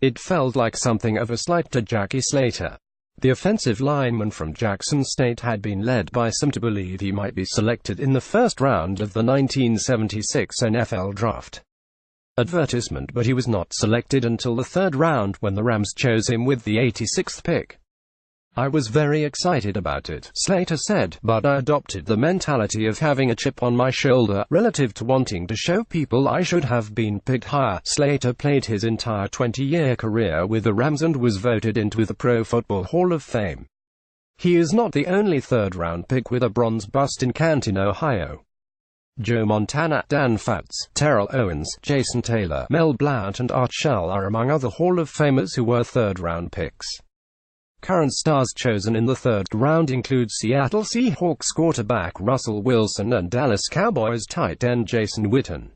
It felt like something of a slight to Jackie Slater. The offensive lineman from Jackson State had been led by some to believe he might be selected in the first round of the 1976 NFL Draft. Advertisement, but he was not selected until the third round when the Rams chose him with the 86th pick. "I was very excited about it," Slater said, "but I adopted the mentality of having a chip on my shoulder, relative to wanting to show people I should have been picked higher." Slater played his entire 20-year career with the Rams and was voted into the Pro Football Hall of Fame. He is not the only third-round pick with a bronze bust in Canton, Ohio. Joe Montana, Dan Fouts, Terrell Owens, Jason Taylor, Mel Blount and Art Shell are among other Hall of Famers who were third-round picks. Current stars chosen in the third round include Seattle Seahawks quarterback Russell Wilson and Dallas Cowboys tight end Jason Witten.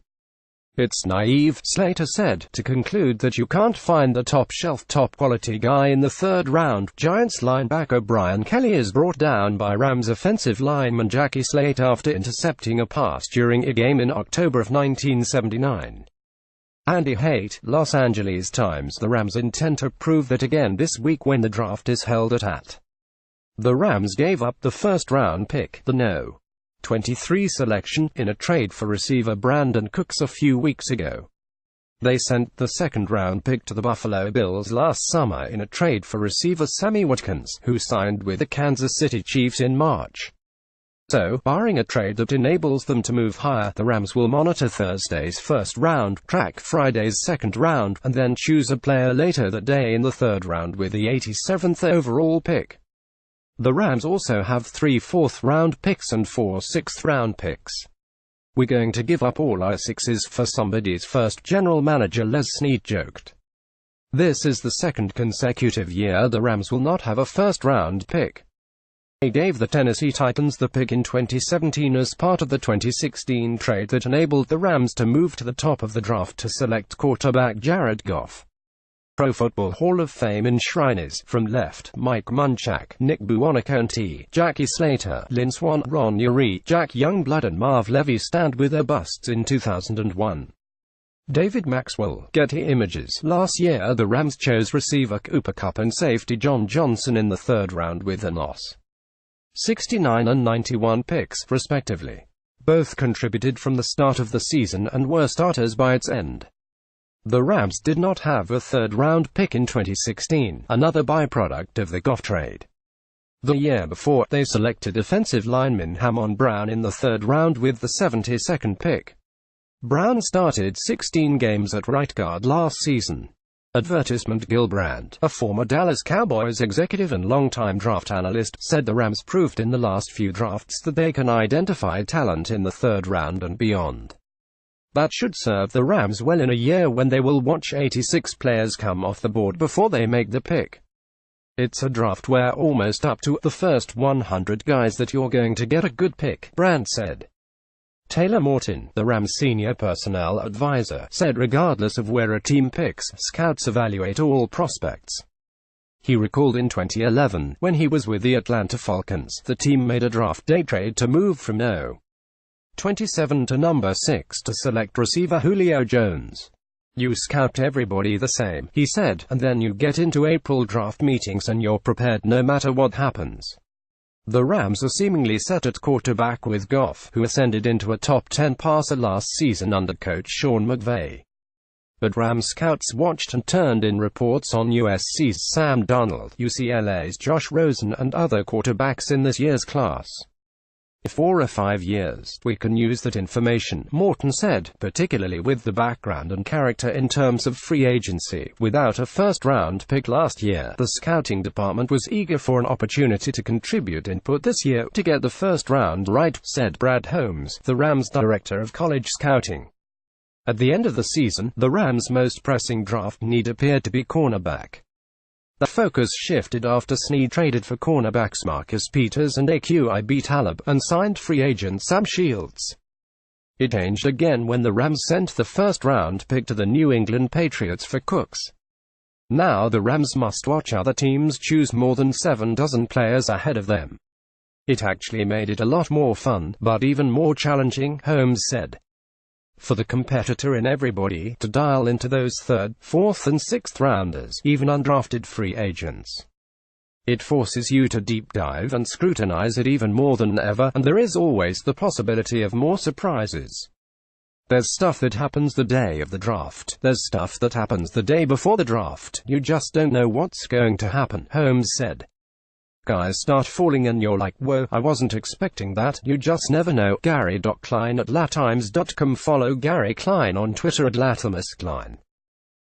"It's naive," Slater said, "to conclude that you can't find the top-shelf, top-quality guy in the third round." Giants linebacker Brian Kelly is brought down by Rams offensive lineman Jackie Slater after intercepting a pass during a game in October of 1979. Andy Haight, Los Angeles Times. The Rams intend to prove that again this week when the draft is held at. The Rams gave up the first-round pick, the No. 23 selection, in a trade for receiver Brandon Cooks a few weeks ago. They sent the second-round pick to the Buffalo Bills last summer in a trade for receiver Sammy Watkins, who signed with the Kansas City Chiefs in March. So, barring a trade that enables them to move higher, the Rams will monitor Thursday's first round, track Friday's second round, and then choose a player later that day in the third round with the 87th overall pick. The Rams also have 3 fourth-round picks and 4 sixth-round picks. "We're going to give up all our sixes for somebody's first," general manager Les Snead joked. This is the second consecutive year the Rams will not have a first-round pick. They gave the Tennessee Titans the pick in 2017 as part of the 2016 trade that enabled the Rams to move to the top of the draft to select quarterback Jared Goff. Pro Football Hall of Fame enshrinees, from left, Mike Munchak, Nick Buoniconti, Jackie Slater, Lynn Swann, Ron Urey, Jack Youngblood and Marv Levy stand with their busts in 2001. David Maxwell, Getty Images. Last year the Rams chose receiver Cooper Kupp and safety John Johnson in the third round with an OS. 69 and 91 picks, respectively. Both contributed from the start of the season and were starters by its end. The Rams did not have a third-round pick in 2016, another byproduct of the Goff trade. The year before, they selected offensive lineman Hamon Brown in the third round with the 72nd pick. Brown started 16 games at right guard last season. Advertisement Gilbrand, a former Dallas Cowboys executive and longtime draft analyst, said the Rams proved in the last few drafts that they can identify talent in the third round and beyond. That should serve the Rams well in a year when they will watch 86 players come off the board before they make the pick. "It's a draft where almost up to the first 100 guys that you're going to get a good pick," Brand said. Taylor Morton, the Rams' senior personnel advisor, said regardless of where a team picks, scouts evaluate all prospects. He recalled in 2011, when he was with the Atlanta Falcons, the team made a draft day trade to move from No. 27 to number 6 to select receiver Julio Jones. "You scout everybody the same," he said, "and then you get into April draft meetings and you're prepared no matter what happens." The Rams are seemingly set at quarterback with Goff, who ascended into a top 10 passer last season under coach Sean McVay. But Rams scouts watched and turned in reports on USC's Sam Darnold, UCLA's Josh Rosen and other quarterbacks in this year's class. "In 4 or 5 years, we can use that information," Morton said, "particularly with the background and character in terms of free agency. Without a first-round pick last year, the scouting department was eager for an opportunity to contribute input this year to get the first round right," said Brad Holmes, the Rams' director of college scouting. At the end of the season, the Rams' most pressing draft need appeared to be cornerback. The focus shifted after Snead traded for cornerbacks Marcus Peters and Aqib Talib, and signed free agent Sam Shields. It changed again when the Rams sent the first-round pick to the New England Patriots for Cooks. Now the Rams must watch other teams choose more than 7 dozen players ahead of them. "It actually made it a lot more fun, but even more challenging," Holmes said. for the competitor in everybody to dial into those third, fourth and sixth rounders, even undrafted free agents. It forces you to deep dive and scrutinize it even more than ever, and there is always the possibility of more surprises. There's stuff that happens the day of the draft. There's stuff that happens the day before the draft. You just don't know what's going to happen, Holmes said. Guys start falling and you're like, whoa, I wasn't expecting that. You just never know. Gary.Klein at latimes.com. Follow Gary Klein on Twitter at LatimusKlein.